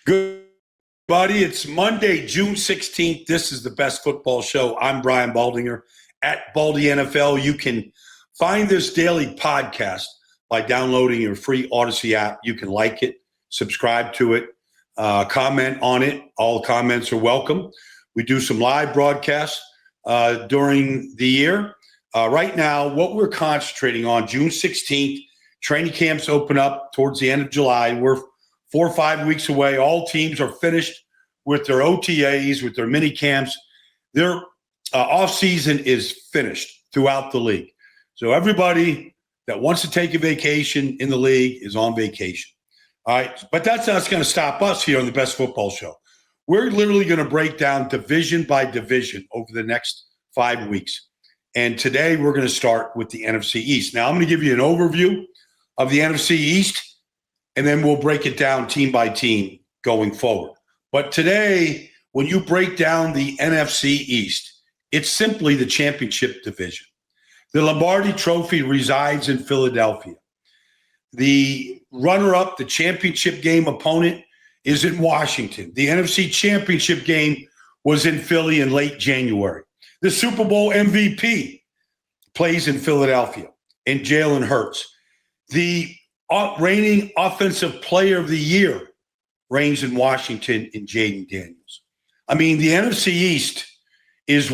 Good, buddy. It's Monday, June 16th. This is the Best Football Show. I'm Brian Baldinger at Baldy NFL. You can find this daily podcast by downloading your free Odyssey app. You can like it, subscribe to it, comment on it. All comments are welcome. We do some live broadcasts during the year. Right now, what we're concentrating on, June 16th, training camps open up towards the end of July. We're 4 or 5 weeks away. All teams are finished with their OTAs, with their mini camps. Their off-season is finished throughout the league. So everybody that wants to take a vacation in the league is on vacation. All right, but that's not going to stop us here on the Best Football Show. We're literally going to break down division by division over the next 5 weeks. And today we're going to start with the NFC East. Now I'm going to give you an overview of the NFC East, and then we'll break it down team by team going forward. But today, when you break down the NFC East, it's simply the championship division. The Lombardi Trophy resides in Philadelphia. The runner-up, the championship game opponent, is in Washington. The NFC Championship game was in Philly in late January. The Super Bowl MVP plays in Philadelphia, and Jalen Hurts. The reigning Offensive Player of the Year reigns in Washington in Jaden Daniels. I mean, the NFC East is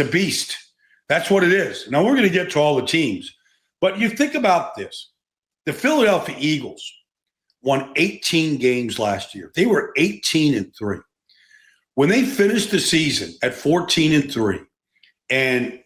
a beast. That's what it is. Now, we're going to get to all the teams. But you think about this. The Philadelphia Eagles won 18 games last year. They were 18-3. When they finished the season at 14-3, and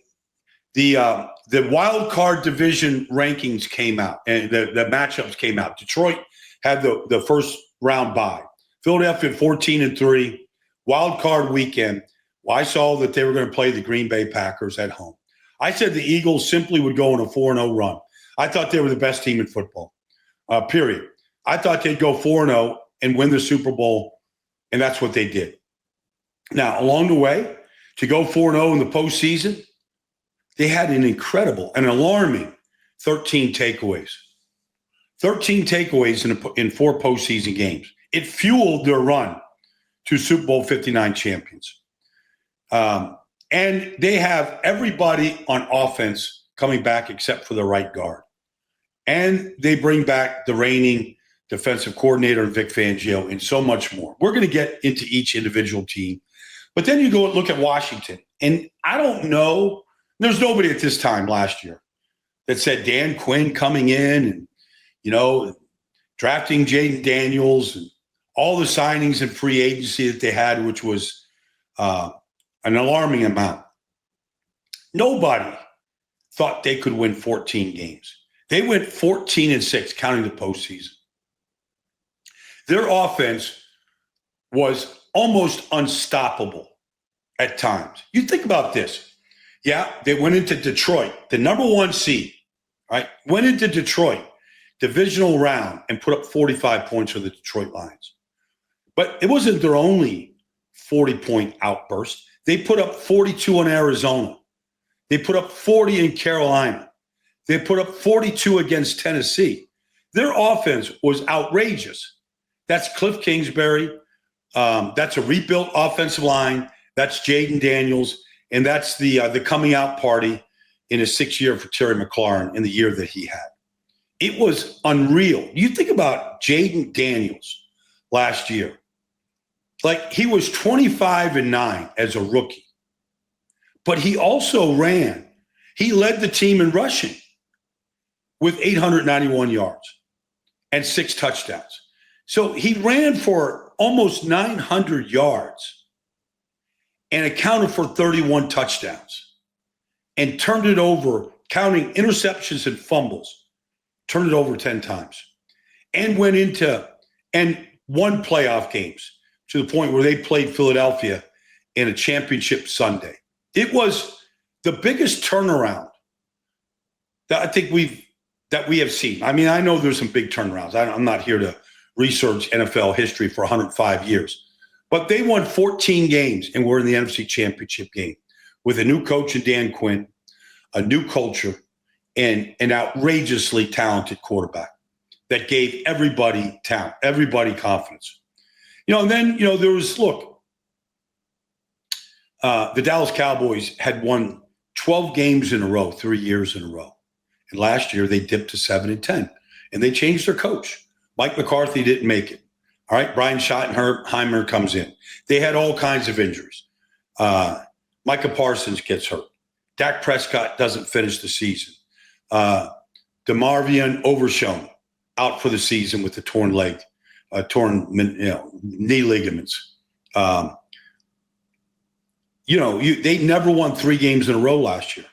the wild card division rankings came out, and the matchups came out. Detroit had the first round bye. Philadelphia 14-3, wild card weekend. Well, I saw that they were going to play the Green Bay Packers at home. I said the Eagles simply would go on a 4-0 run. I thought they were the best team in football, period. I thought they'd go 4-0 and win the Super Bowl, and that's what they did. Now, along the way, to go 4-0 in the postseason, they had an incredible, an alarming 13 takeaways. 13 takeaways in 4 postseason games. It fueled their run to Super Bowl 59 champions. And they have everybody on offense coming back except for the right guard. And they bring back the reigning defensive coordinator, Vic Fangio, and so much more. We're going to get into each individual team. But then you go and look at Washington. And I don't know. There's nobody at this time last year that said Dan Quinn coming in and, drafting Jaden Daniels and all the signings and free agency that they had, which was an alarming amount. Nobody thought they could win 14 games. They went 14-6, counting the postseason. Their offense was almost unstoppable at times. You think about this. Yeah, they went into Detroit, the number 1 seed, right? Went into Detroit, divisional round, and put up 45 points for the Detroit Lions. But it wasn't their only 40-point outburst. They put up 42 in Arizona. They put up 40 in Carolina. They put up 42 against Tennessee. Their offense was outrageous. That's Cliff Kingsbury. That's a rebuilt offensive line. That's Jaden Daniels. And that's the coming out party in his 6th year for Terry McLaurin in the year that he had. It was unreal. You think about Jaden Daniels last year. Like, he was 25-9 as a rookie. But he also ran. He led the team in rushing with 891 yards and 6 touchdowns. So he ran for almost 900 yards and accounted for 31 touchdowns and turned it over, counting interceptions and fumbles, turned it over 10 times and went into and won playoff games to the point where they played Philadelphia in a championship Sunday. It was the biggest turnaround that I think we have seen. I mean, I know there's some big turnarounds. I'm not here to research NFL history for 105 years. But they won 14 games and were in the NFC Championship game with a new coach in Dan Quinn, a new culture, and an outrageously talented quarterback that gave everybody talent, everybody confidence. And then, there was, the Dallas Cowboys had won 12 games in a row, 3 years in a row. And last year they dipped to 7-10. And they changed their coach. Mike McCarthy didn't make it. All right, Brian Schottenheimer comes in. They had all kinds of injuries. Micah Parsons gets hurt. Dak Prescott doesn't finish the season. DeMarvion Overshown out for the season with the torn leg, knee ligaments. They never won 3 games in a row last year.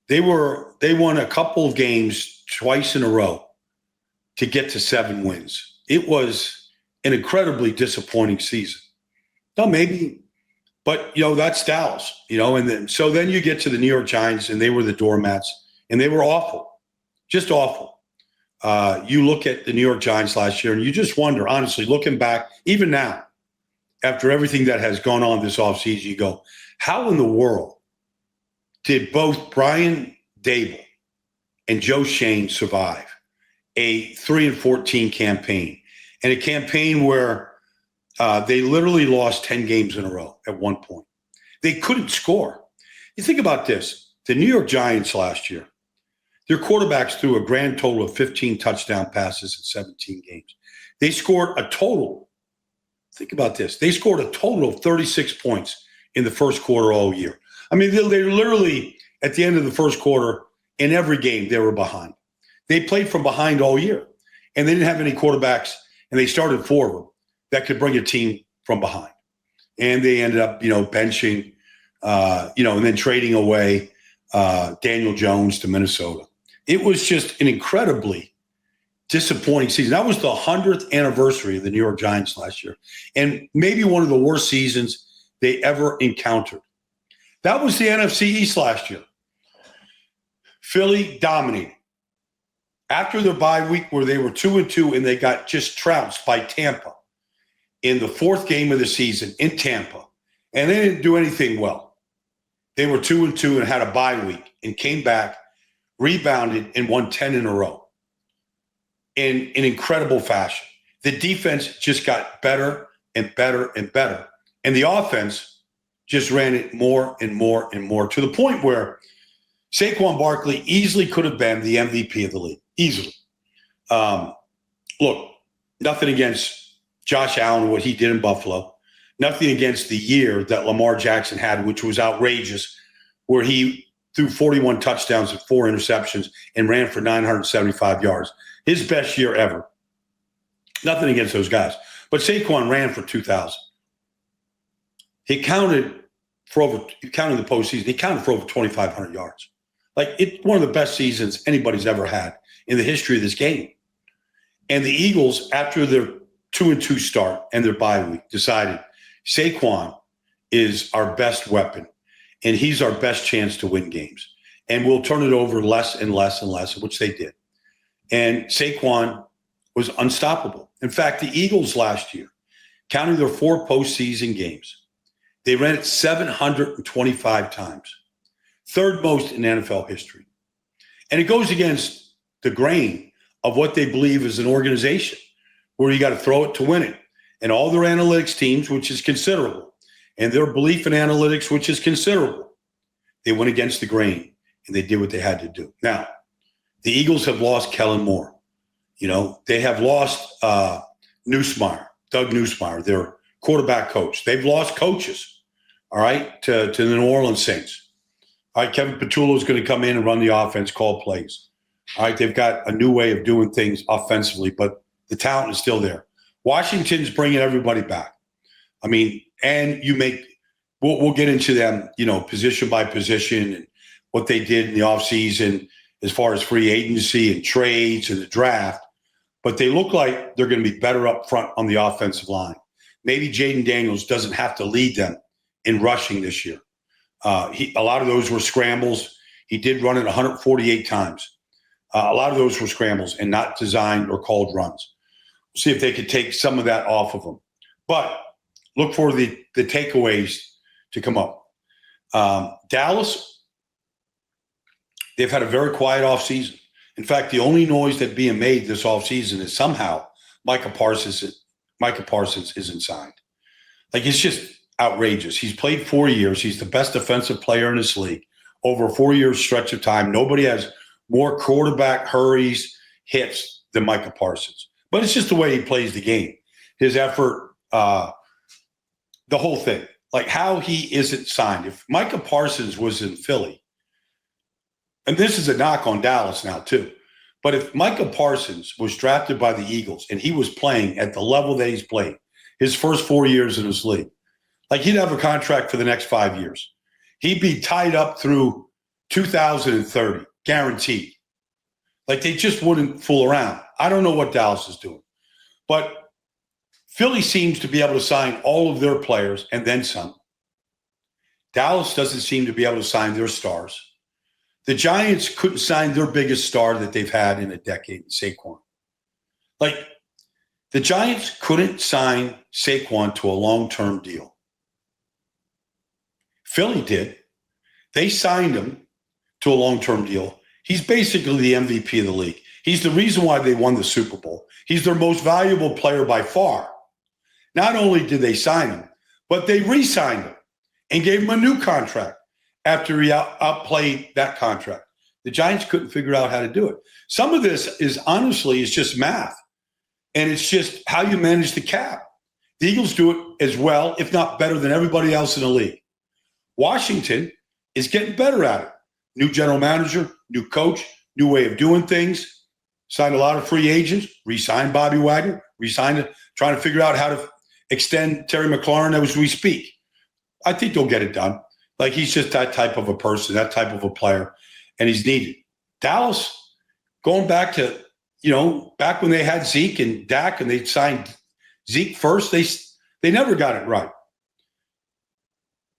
They won a couple of games twice in a row to get to 7 wins. It was an incredibly disappointing season. No, maybe, but that's Dallas. And then you get to the New York Giants, and they were the doormats, and they were awful, just awful. You look at the New York Giants last year, and you just wonder, honestly, looking back, even now, after everything that has gone on this offseason, you go, how in the world did both Brian Dable and Joe Shane survive a 3-14 campaign, and a campaign where they literally lost 10 games in a row at one point? They couldn't score. You think about this. The New York Giants last year, their quarterbacks threw a grand total of 15 touchdown passes in 17 games. They scored a total. Think about this. They scored a total of 36 points in the first quarter all year. I mean, they literally, at the end of the first quarter, in every game, they were behind. They played from behind all year, and they didn't have any quarterbacks, and they started 4 of them that could bring a team from behind. And they ended up, benching, and then trading away Daniel Jones to Minnesota. It was just an incredibly disappointing season. That was the 100th anniversary of the New York Giants last year, and maybe one of the worst seasons they ever encountered. That was the NFC East last year. Philly dominated. After their bye week where they were 2-2 and they got just trounced by Tampa in the 4th game of the season in Tampa, and they didn't do anything well. They were 2-2 and had a bye week and came back, rebounded, and won 10 in a row in an incredible fashion. The defense just got better and better and better. And the offense just ran it more and more and more, to the point where Saquon Barkley easily could have been the MVP of the league. Easily. Look, nothing against Josh Allen, what he did in Buffalo. Nothing against the year that Lamar Jackson had, which was outrageous, where he threw 41 touchdowns and 4 interceptions and ran for 975 yards. His best year ever. Nothing against those guys. But Saquon ran for 2,000. He counted in the postseason, he counted for over 2,500 yards. It's one of the best seasons anybody's ever had in the history of this game. And the Eagles, after their 2-2 start and their bye week, decided Saquon is our best weapon, and he's our best chance to win games. And we'll turn it over less and less and less, which they did. And Saquon was unstoppable. In fact, the Eagles last year, counting their 4 postseason games, they ran it 725 times, 3rd most in NFL history. And it goes against the grain of what they believe is an organization, where you got to throw it to win it. And all their analytics teams, which is considerable, and their belief in analytics, which is considerable, they went against the grain, and they did what they had to do. Now, the Eagles have lost Kellen Moore. They have lost Doug Nussmeier, their quarterback coach. They've lost coaches. All right, to the New Orleans Saints. All right, Kevin Patullo is going to come in and run the offense, call plays. All right, they've got a new way of doing things offensively, but the talent is still there. Washington's bringing everybody back. I mean, and we'll get into them, position by position and what they did in the offseason as far as free agency and trades and the draft. But they look like they're going to be better up front on the offensive line. Maybe Jaden Daniels doesn't have to lead them in rushing this year. A lot of those were scrambles. He did run it 148 times. A lot of those were scrambles and not designed or called runs. We'll see if they could take some of that off of them. But look for the takeaways to come up. Dallas, they've had a very quiet offseason. In fact, the only noise that's being made this offseason is somehow Micah Parsons isn't signed. Like, it's just outrageous. He's played 4 years. He's the best defensive player in this league over a 4-year stretch of time. Nobody has more quarterback hurries, hits than Micah Parsons. But it's just the way he plays the game. His effort, the whole thing. Like, how he isn't signed. If Micah Parsons was in Philly, and this is a knock on Dallas now too, but if Micah Parsons was drafted by the Eagles and he was playing at the level that he's played his first 4 years in this league, like, he'd have a contract for the next 5 years. He'd be tied up through 2030, guaranteed. Like, they just wouldn't fool around. I don't know what Dallas is doing. But Philly seems to be able to sign all of their players and then some. Dallas doesn't seem to be able to sign their stars. The Giants couldn't sign their biggest star that they've had in a decade, Saquon. Like, the Giants couldn't sign Saquon to a long-term deal. Philly did. They signed him to a long-term deal. He's basically the MVP of the league. He's the reason why they won the Super Bowl. He's their most valuable player by far. Not only did they sign him, but they re-signed him and gave him a new contract after he outplayed that contract. The Giants couldn't figure out how to do it. Some of this is just math, and it's just how you manage the cap. The Eagles do it as well, if not better than everybody else in the league. Washington is getting better at it. New general manager, new coach, new way of doing things. Signed a lot of free agents, re-signed Bobby Wagner, trying to figure out how to extend Terry McLaurin as we speak. I think they'll get it done. Like, he's just that type of a person, that type of a player, and he's needed. Dallas, going back to, back when they had Zeke and Dak and they signed Zeke first, they never got it right.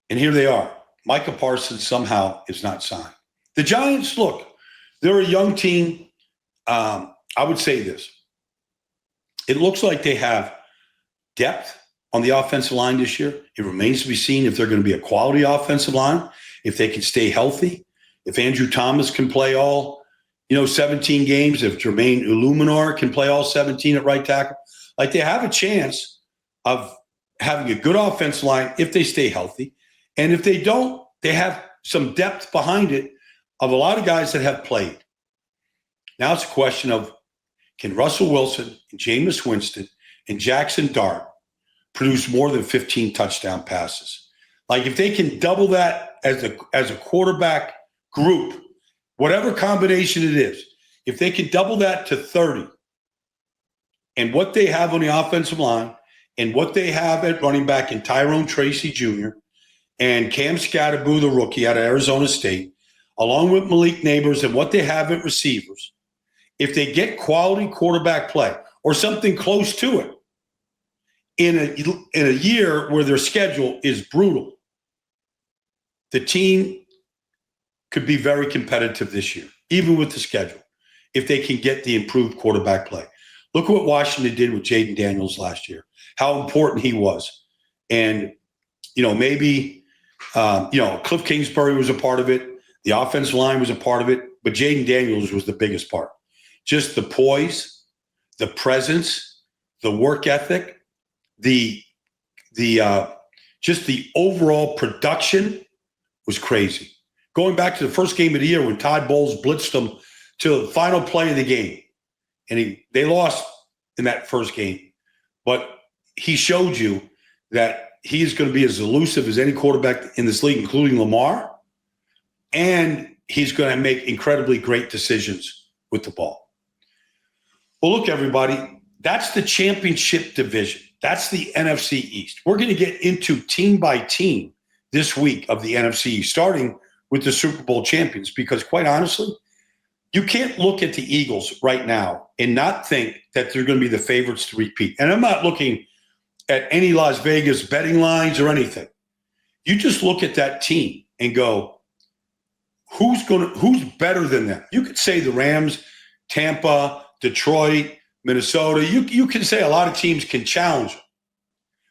And here they are. Micah Parsons somehow is not signed. The Giants, look, they're a young team. I would say this. It looks like they have depth on the offensive line this year. It remains to be seen if they're going to be a quality offensive line, if they can stay healthy, if Andrew Thomas can play all, 17 games, if Jermaine Illuminar can play all 17 at right tackle. Like, they have a chance of having a good offensive line if they stay healthy. And if they don't, they have some depth behind it of a lot of guys that have played. Now it's a question of, can Russell Wilson and Jameis Winston and Jackson Dart produce more than 15 touchdown passes? Like, if they can double that as a quarterback group, whatever combination it is, if they can double that to 30, and what they have on the offensive line and what they have at running back in Tyrone Tracy Jr. and Cam Scatterboo, the rookie out of Arizona State, along with Malik Neighbors and what they have at receivers, if they get quality quarterback play or something close to it in a year where their schedule is brutal, the team could be very competitive this year, even with the schedule, if they can get the improved quarterback play. Look at what Washington did with Jaden Daniels last year, how important he was. And, maybe, Cliff Kingsbury was a part of it. The offensive line was a part of it. But Jaden Daniels was the biggest part. Just the poise, the presence, the work ethic, just the overall production was crazy. Going back to the first game of the year when Todd Bowles blitzed them to the final play of the game, and they lost in that first game, but he showed you that he is going to be as elusive as any quarterback in this league, including Lamar, and he's going to make incredibly great decisions with the ball. Well, look, everybody, that's the championship division. That's the NFC East. We're going to get into team by team this week of the NFC East, starting with the Super Bowl champions, because quite honestly, you can't look at the Eagles right now and not think that they're going to be the favorites to repeat. And I'm not looking at any Las Vegas betting lines or anything. You just look at that team and go, who's better than them? You could say the Rams, Tampa, Detroit, Minnesota. You can say a lot of teams can challenge them.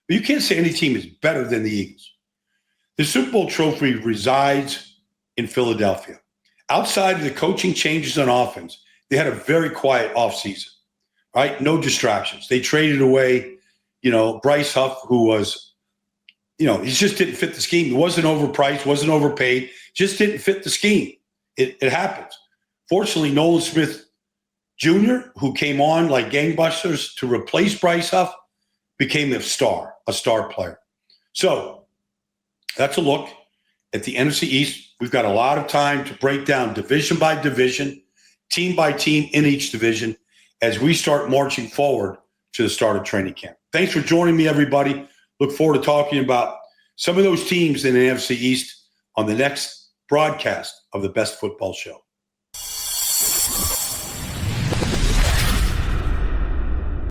But you can't say any team is better than the Eagles. The Super Bowl trophy resides in Philadelphia. Outside of the coaching changes on offense, they had a very quiet offseason, right? No distractions. They traded away, Bryce Huff, who was he just didn't fit the scheme. He wasn't overpriced, wasn't overpaid, just didn't fit the scheme. It happens. Fortunately, Nolan Smith Jr., who came on like gangbusters to replace Bryce Huff, became a star player. So that's a look at the NFC East. We've got a lot of time to break down division by division, team by team in each division as we start marching forward to the start of training camp. Thanks for joining me, everybody. Look forward to talking about some of those teams in the NFC East on the next broadcast of the Best Football Show.